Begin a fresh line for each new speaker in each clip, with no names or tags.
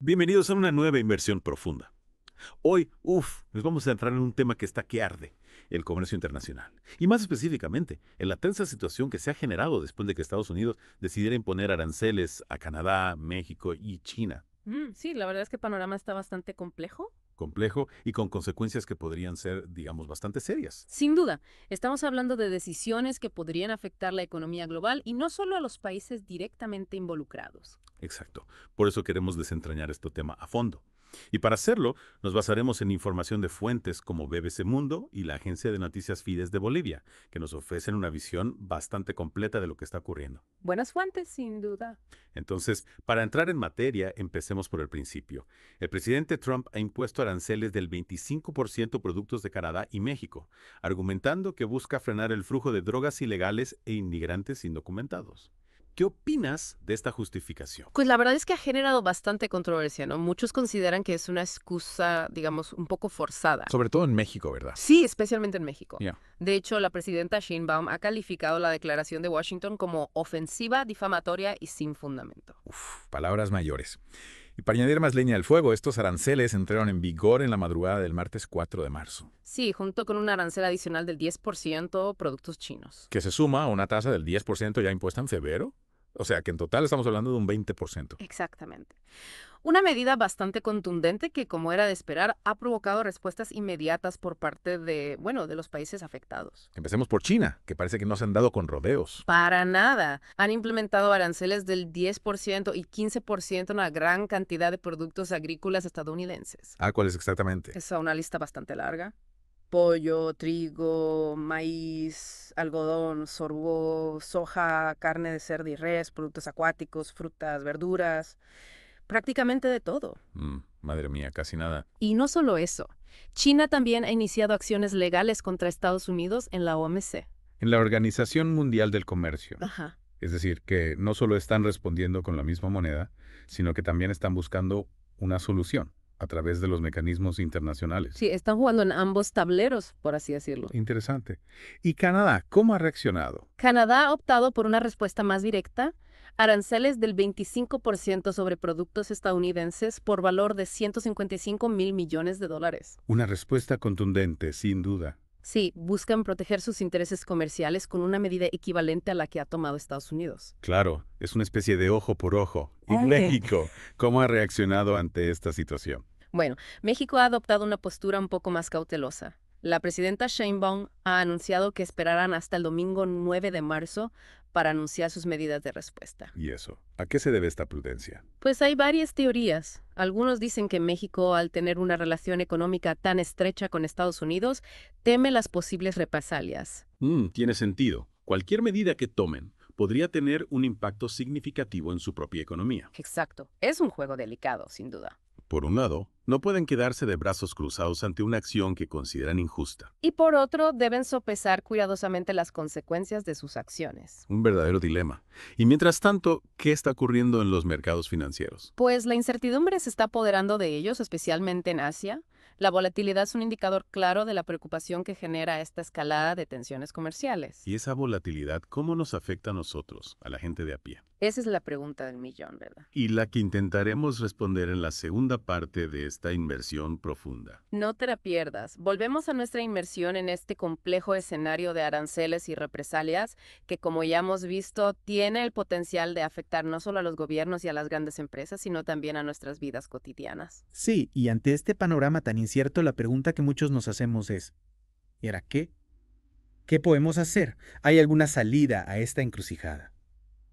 Bienvenidos a una nueva inversión profunda. Hoy, nos vamos a entrar en un tema que está que arde, el comercio internacional. Y más específicamente, en la tensa situación que se ha generado después de que Estados Unidos decidiera imponer aranceles a Canadá, México y China.
Sí, la verdad es que el panorama está bastante complejo.
Complejo y con consecuencias que podrían ser, digamos, bastante serias.
Sin duda, estamos hablando de decisiones que podrían afectar la economía global y no solo a los países directamente involucrados.
Exacto. Por eso queremos desentrañar este tema a fondo. Y para hacerlo, nos basaremos en información de fuentes como BBC Mundo y la agencia de noticias Fides de Bolivia, que nos ofrecen una visión bastante completa de lo que está ocurriendo.
Buenas fuentes, sin duda.
Entonces, para entrar en materia, empecemos por el principio. El presidente Trump ha impuesto aranceles del 25% a productos de Canadá y México, argumentando que busca frenar el flujo de drogas ilegales e inmigrantes indocumentados. ¿Qué opinas de esta justificación?
Pues la verdad es que ha generado bastante controversia, ¿no? Muchos consideran que es una excusa, digamos, un poco forzada.
Sobre todo en México, ¿verdad?
Sí, especialmente en México.
Ya.
De hecho, la presidenta Sheinbaum ha calificado la declaración de Washington como ofensiva, difamatoria y sin fundamento.
Palabras mayores. Y para añadir más leña al fuego, estos aranceles entraron en vigor en la madrugada del martes 4 de marzo,
Sí, junto con un arancel adicional del 10% productos chinos.
que se suma a una tasa del 10% ya impuesta en febrero. O sea que en total estamos hablando de un 20%.
Exactamente. Una medida bastante contundente que, como era de esperar, ha provocado respuestas inmediatas por parte de, bueno, de los países afectados.
Empecemos por China, que parece que no se han dado con rodeos.
Para nada. Han implementado aranceles del 10% y 15% en una gran cantidad de productos agrícolas estadounidenses.
¿Cuál es exactamente?
Es una lista bastante larga. Pollo, trigo, maíz, algodón, sorgo, soja, carne de cerdo y res, productos acuáticos, frutas, verduras, prácticamente de todo.
Madre mía, casi nada.
Y no solo eso, China también ha iniciado acciones legales contra Estados Unidos en la OMC.
En la Organización Mundial del Comercio.
Ajá.
Es decir, que no solo están respondiendo con la misma moneda, sino que también están buscando una solución a través de los mecanismos internacionales.
Sí, están jugando en ambos tableros, por así decirlo.
Interesante. ¿Y Canadá cómo ha reaccionado?
Canadá ha optado por una respuesta más directa, aranceles del 25% sobre productos estadounidenses por valor de 155.000 millones de dólares.
Una respuesta contundente, sin duda.
Sí, buscan proteger sus intereses comerciales con una medida equivalente a la que ha tomado Estados Unidos.
Claro, es una especie de ojo por ojo. ¿Y
Ok.
México cómo ha reaccionado ante esta situación?
Bueno, México ha adoptado una postura un poco más cautelosa. La presidenta Sheinbaum ha anunciado que esperarán hasta el domingo 9 de marzo para anunciar sus medidas de respuesta.
¿Y eso? ¿A qué se debe esta prudencia?
Pues hay varias teorías. Algunos dicen que México, al tener una relación económica tan estrecha con Estados Unidos, teme las posibles represalias.
Tiene sentido. Cualquier medida que tomen podría tener un impacto significativo en su propia economía.
Exacto. Es un juego delicado, sin duda.
Por un lado, no pueden quedarse de brazos cruzados ante una acción que consideran injusta.
Y por otro, deben sopesar cuidadosamente las consecuencias de sus acciones.
Un verdadero dilema. Y mientras tanto, ¿qué está ocurriendo en los mercados financieros?
Pues la incertidumbre se está apoderando de ellos, especialmente en Asia. La volatilidad es un indicador claro de la preocupación que genera esta escalada de tensiones comerciales.
Y esa volatilidad, ¿cómo nos afecta a nosotros, a la gente de a pie?
Esa es la pregunta del millón, ¿verdad?
Y la que intentaremos responder en la segunda parte de esta inversión profunda.
No te la pierdas. Volvemos a nuestra inmersión en este complejo escenario de aranceles y represalias que, como ya hemos visto, tiene el potencial de afectar no solo a los gobiernos y a las grandes empresas, sino también a nuestras vidas cotidianas.
Sí, y ante este panorama tan incierto, la pregunta que muchos nos hacemos es, ¿y ahora qué? ¿Qué podemos hacer? ¿Hay alguna salida a esta encrucijada?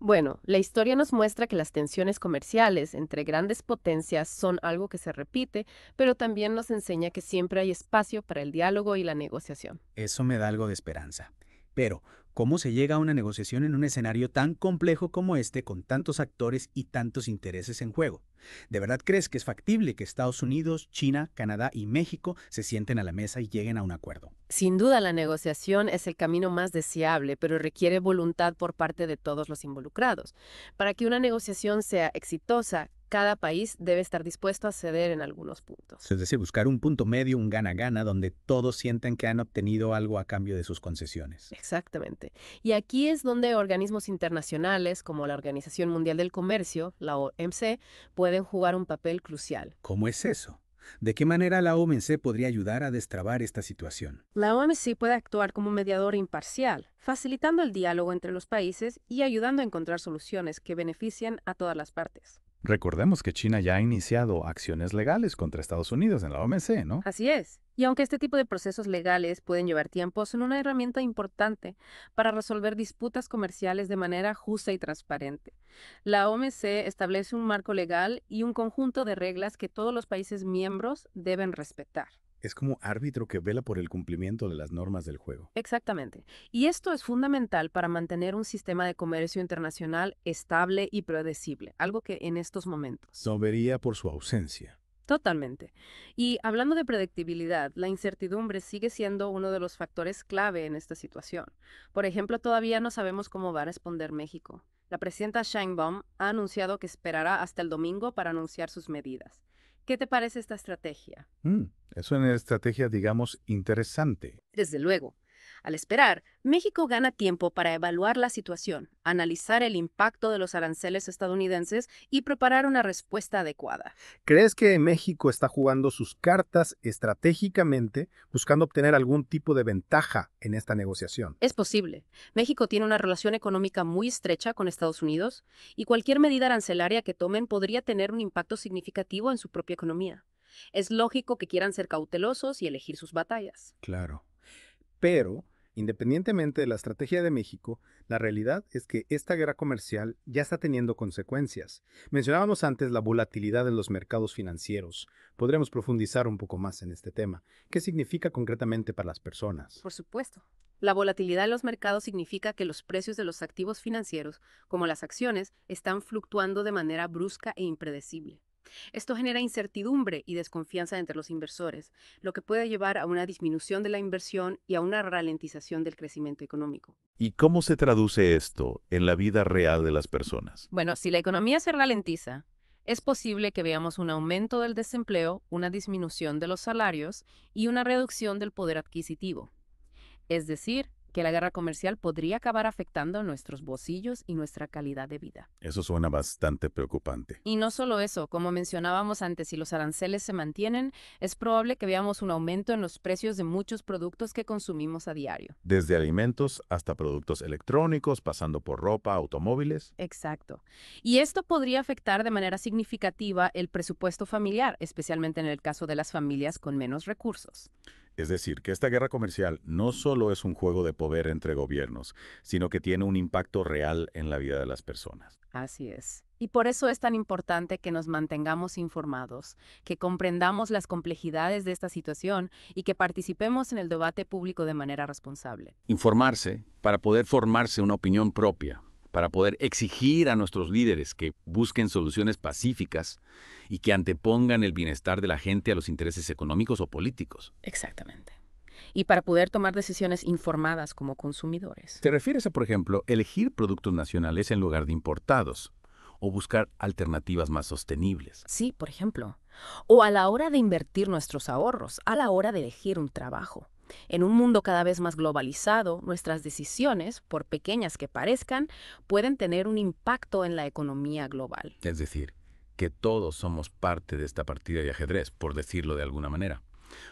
Bueno, la historia nos muestra que las tensiones comerciales entre grandes potencias son algo que se repite, pero también nos enseña que siempre hay espacio para el diálogo y la negociación.
Eso me da algo de esperanza. Pero, ¿cómo se llega a una negociación en un escenario tan complejo como este, con tantos actores y tantos intereses en juego? ¿De verdad crees que es factible que Estados Unidos, China, Canadá y México se sienten a la mesa y lleguen a un acuerdo?
Sin duda, la negociación es el camino más deseable, pero requiere voluntad por parte de todos los involucrados. Para que una negociación sea exitosa, Cada país debe estar dispuesto a ceder en algunos puntos.
Es decir, buscar un punto medio, un gana-gana, donde todos sientan que han obtenido algo a cambio de sus concesiones.
Exactamente. Y aquí es donde organismos internacionales como la Organización Mundial del Comercio, la OMC, pueden jugar un papel crucial.
¿Cómo es eso? ¿De qué manera la OMC podría ayudar a destrabar esta situación?
La OMC puede actuar como mediador imparcial, facilitando el diálogo entre los países y ayudando a encontrar soluciones que beneficien a todas las partes.
Recordemos que China ya ha iniciado acciones legales contra Estados Unidos en la OMC, ¿no?
Así es. Y aunque este tipo de procesos legales pueden llevar tiempo, son una herramienta importante para resolver disputas comerciales de manera justa y transparente. La OMC establece un marco legal y un conjunto de reglas que todos los países miembros deben respetar.
Es como árbitro que vela por el cumplimiento de las normas del juego.
Exactamente. Y esto es fundamental para mantener un sistema de comercio internacional estable y predecible, algo que en estos momentos.
No vería por su ausencia.
Totalmente. Y hablando de predictibilidad, la incertidumbre sigue siendo uno de los factores clave en esta situación. Por ejemplo, todavía no sabemos cómo va a responder México. La presidenta Sheinbaum ha anunciado que esperará hasta el domingo para anunciar sus medidas. ¿Qué te parece esta estrategia?
Es una estrategia, digamos, interesante.
Desde luego. Al esperar, México gana tiempo para evaluar la situación, analizar el impacto de los aranceles estadounidenses y preparar una respuesta adecuada.
¿Crees que México está jugando sus cartas estratégicamente, buscando obtener algún tipo de ventaja en esta negociación?
Es posible. México tiene una relación económica muy estrecha con Estados Unidos y cualquier medida arancelaria que tomen podría tener un impacto significativo en su propia economía. Es lógico que quieran ser cautelosos y elegir sus batallas.
Claro. Pero, independientemente de la estrategia de México, la realidad es que esta guerra comercial ya está teniendo consecuencias. Mencionábamos antes la volatilidad en los mercados financieros. Podremos profundizar un poco más en este tema. ¿Qué significa concretamente para las personas?
Por supuesto. La volatilidad en los mercados significa que los precios de los activos financieros, como las acciones, están fluctuando de manera brusca e impredecible. Esto genera incertidumbre y desconfianza entre los inversores, lo que puede llevar a una disminución de la inversión y a una ralentización del crecimiento económico.
¿Y cómo se traduce esto en la vida real de las personas?
Bueno, si la economía se ralentiza, es posible que veamos un aumento del desempleo, una disminución de los salarios y una reducción del poder adquisitivo. Es decir, que la guerra comercial podría acabar afectando nuestros bolsillos y nuestra calidad de vida.
Eso suena bastante preocupante.
Y no solo eso, como mencionábamos antes, si los aranceles se mantienen, es probable que veamos un aumento en los precios de muchos productos que consumimos a diario.
Desde alimentos hasta productos electrónicos, pasando por ropa, automóviles.
Exacto. Y esto podría afectar de manera significativa el presupuesto familiar, especialmente en el caso de las familias con menos recursos.
Es decir, que esta guerra comercial no solo es un juego de poder entre gobiernos, sino que tiene un impacto real en la vida de las personas.
Así es. Y por eso es tan importante que nos mantengamos informados, que comprendamos las complejidades de esta situación y que participemos en el debate público de manera responsable.
Informarse para poder formarse una opinión propia, para poder exigir a nuestros líderes que busquen soluciones pacíficas y que antepongan el bienestar de la gente a los intereses económicos o políticos.
Exactamente. Y para poder tomar decisiones informadas como consumidores.
¿Te refieres a, por ejemplo, elegir productos nacionales en lugar de importados o buscar alternativas más sostenibles?
Sí, por ejemplo. O a la hora de invertir nuestros ahorros, a la hora de elegir un trabajo. En un mundo cada vez más globalizado, nuestras decisiones, por pequeñas que parezcan, pueden tener un impacto en la economía global.
Es decir, que todos somos parte de esta partida de ajedrez, por decirlo de alguna manera.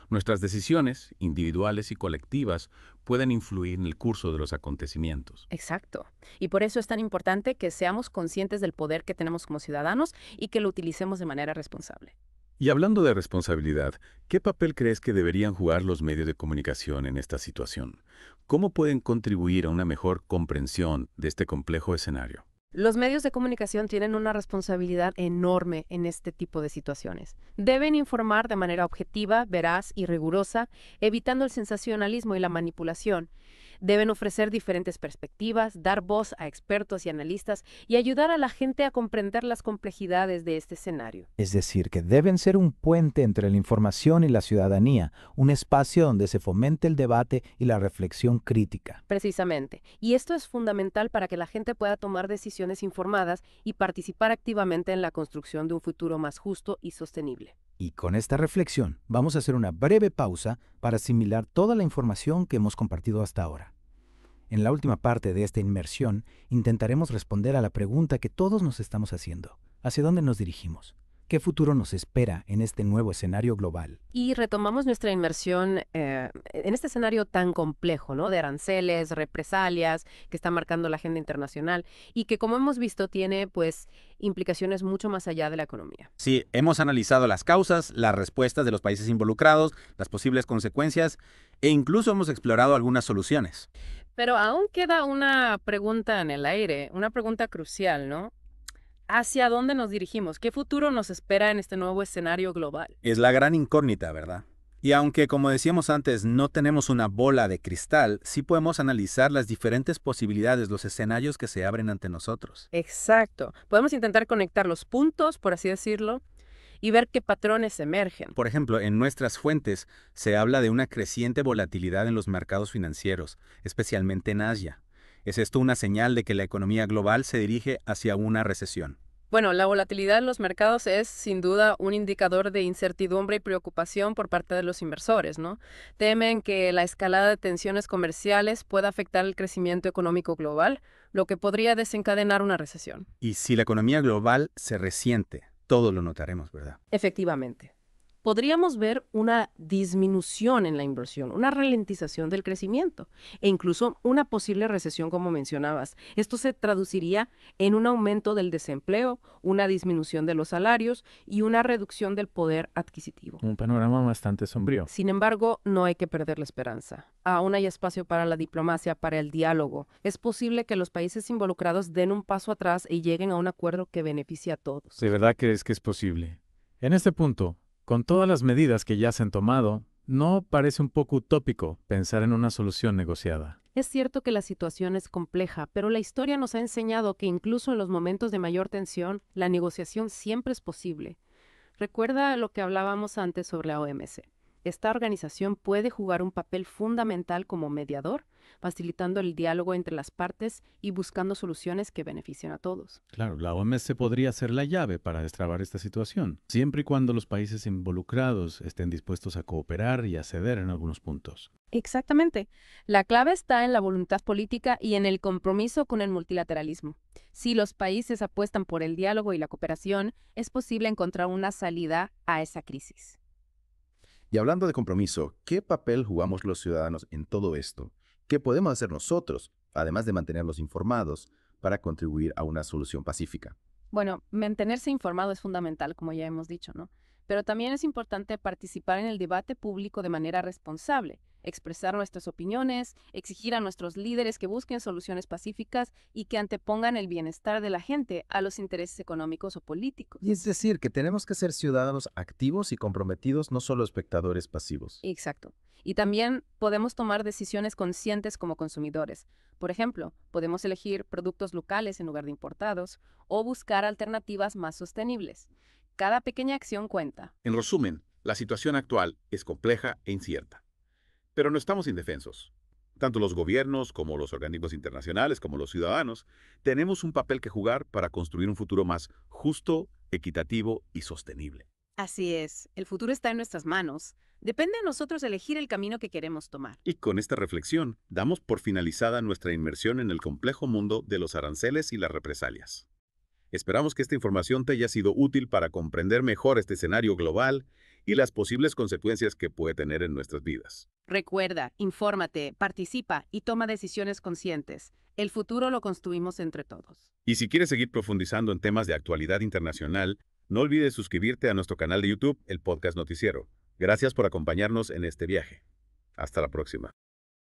Nuestras decisiones, individuales y colectivas, pueden influir en el curso de los acontecimientos.
Exacto. Y por eso es tan importante que seamos conscientes del poder que tenemos como ciudadanos y que lo utilicemos de manera responsable.
Y hablando de responsabilidad, ¿qué papel crees que deberían jugar los medios de comunicación en esta situación? ¿Cómo pueden contribuir a una mejor comprensión de este complejo escenario?
Los medios de comunicación tienen una responsabilidad enorme en este tipo de situaciones. Deben informar de manera objetiva, veraz y rigurosa, evitando el sensacionalismo y la manipulación. Deben ofrecer diferentes perspectivas, dar voz a expertos y analistas y ayudar a la gente a comprender las complejidades de este escenario.
Es decir, que deben ser un puente entre la información y la ciudadanía, un espacio donde se fomente el debate y la reflexión crítica.
Precisamente. Y esto es fundamental para que la gente pueda tomar decisiones informadas y participar activamente en la construcción de un futuro más justo y sostenible.
Y con esta reflexión, vamos a hacer una breve pausa para asimilar toda la información que hemos compartido hasta ahora. En la última parte de esta inmersión, intentaremos responder a la pregunta que todos nos estamos haciendo. ¿Hacia dónde nos dirigimos? ¿Qué futuro nos espera en este nuevo escenario global?
Y retomamos nuestra inmersión en este escenario tan complejo, ¿no? De aranceles, represalias, que está marcando la agenda internacional y que, como hemos visto, tiene, pues, implicaciones mucho más allá de la economía.
Sí, hemos analizado las causas, las respuestas de los países involucrados, las posibles consecuencias e incluso hemos explorado algunas soluciones.
Pero aún queda una pregunta en el aire, una pregunta crucial, ¿no? ¿Hacia dónde nos dirigimos? ¿Qué futuro nos espera en este nuevo escenario global?
Es la gran incógnita, ¿verdad? Y aunque, como decíamos antes, no tenemos una bola de cristal, sí podemos analizar las diferentes posibilidades, los escenarios que se abren ante nosotros.
Exacto. Podemos intentar conectar los puntos, por así decirlo, y ver qué patrones emergen.
Por ejemplo, en nuestras fuentes se habla de una creciente volatilidad en los mercados financieros, especialmente en Asia. ¿Es esto una señal de que la economía global se dirige hacia una recesión?
Bueno, la volatilidad en los mercados es sin duda un indicador de incertidumbre y preocupación por parte de los inversores, ¿no? Temen que la escalada de tensiones comerciales pueda afectar el crecimiento económico global, lo que podría desencadenar una recesión.
Y si la economía global se resiente, todos lo notaremos, ¿verdad?
Efectivamente. Podríamos ver una disminución en la inversión, una ralentización del crecimiento e incluso una posible recesión, como mencionabas. Esto se traduciría en un aumento del desempleo, una disminución de los salarios y una reducción del poder adquisitivo.
Un panorama bastante sombrío.
Sin embargo, no hay que perder la esperanza. Aún hay espacio para la diplomacia, para el diálogo. Es posible que los países involucrados den un paso atrás y lleguen a un acuerdo que beneficie a todos.
¿De verdad crees que es posible? En este punto, con todas las medidas que ya se han tomado, ¿no parece un poco utópico pensar en una solución negociada?
Es cierto que la situación es compleja, pero la historia nos ha enseñado que incluso en los momentos de mayor tensión, la negociación siempre es posible. Recuerda lo que hablábamos antes sobre la OMC. Esta organización puede jugar un papel fundamental como mediador, facilitando el diálogo entre las partes y buscando soluciones que beneficien a todos.
Claro, la OMS podría ser la llave para destrabar esta situación, siempre y cuando los países involucrados estén dispuestos a cooperar y a ceder en algunos puntos.
Exactamente. La clave está en la voluntad política y en el compromiso con el multilateralismo. Si los países apuestan por el diálogo y la cooperación, es posible encontrar una salida a esa crisis.
Y hablando de compromiso, ¿qué papel jugamos los ciudadanos en todo esto? ¿Qué podemos hacer nosotros, además de mantenerlos informados, para contribuir a una solución pacífica?
Bueno, mantenerse informado es fundamental, como ya hemos dicho, ¿no? Pero también es importante participar en el debate público de manera responsable, expresar nuestras opiniones, exigir a nuestros líderes que busquen soluciones pacíficas y que antepongan el bienestar de la gente a los intereses económicos o políticos.
Y es decir, que tenemos que ser ciudadanos activos y comprometidos, no solo espectadores pasivos.
Exacto. Y también podemos tomar decisiones conscientes como consumidores. Por ejemplo, podemos elegir productos locales en lugar de importados o buscar alternativas más sostenibles. Cada pequeña acción cuenta.
En resumen, la situación actual es compleja e incierta. Pero no estamos indefensos. Tanto los gobiernos como los organismos internacionales como los ciudadanos tenemos un papel que jugar para construir un futuro más justo, equitativo y sostenible.
Así es, el futuro está en nuestras manos. Depende de nosotros elegir el camino que queremos tomar.
Y con esta reflexión, damos por finalizada nuestra inmersión en el complejo mundo de los aranceles y las represalias. Esperamos que esta información te haya sido útil para comprender mejor este escenario global y las posibles consecuencias que puede tener en nuestras vidas.
Recuerda, infórmate, participa y toma decisiones conscientes. El futuro lo construimos entre todos.
Y si quieres seguir profundizando en temas de actualidad internacional, no olvides suscribirte a nuestro canal de YouTube, el Podcast Noticiero. Gracias por acompañarnos en este viaje. Hasta la próxima.